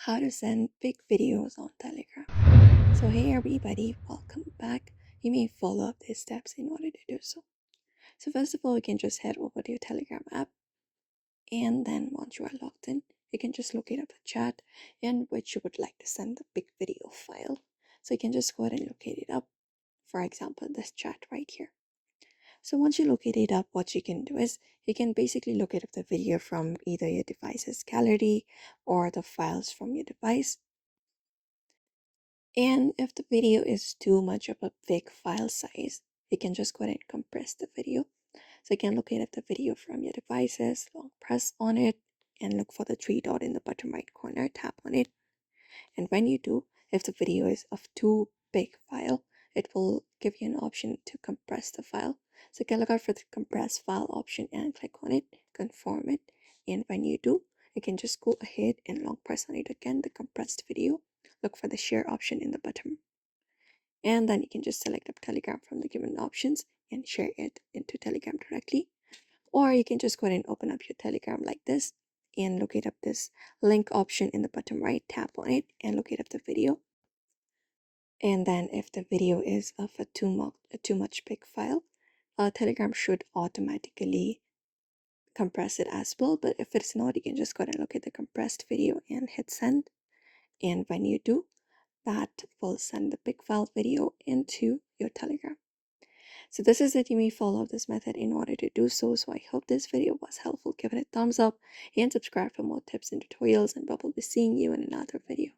how to send big videos on Telegram. So hey everybody, welcome back. You may follow up these steps in order to do so. So first of all, you can just head over to your Telegram app, and then once you are logged in, you can just locate up the chat in which you would like to send the big video file. So you can just go ahead and locate it up. For example, this chat right here. So once you locate it up, what you can do is you can basically locate up the video from either your device's gallery or the files from your device. And if the video is too much of a big file size, you can just go ahead and compress the video. So you can locate up the video from your devices, long press on it, and look for the three dot in the bottom right corner, tap on it. And when you do, if the video is of too big file, it will give you an option to compress the file. So you can look out for the compress file option and click on it, confirm it. And when you do, you can just go ahead and long press on it again, the compressed video. Look for the share option in the bottom. And then you can just select up Telegram from the given options and share it into Telegram directly. Or you can just go ahead and open up your Telegram like this and locate up this link option in the bottom right, tap on it and locate up the video. And then if the video is of a too much big file, Telegram should automatically compress it as well. But if it's not, you can just go ahead and look at the compressed video and hit send. And when you do, that will send the big file video into your Telegram. So this is it. You may follow this method in order to do so. So I hope this video was helpful. Give it a thumbs up and subscribe for more tips and tutorials, and we will be seeing you in another video.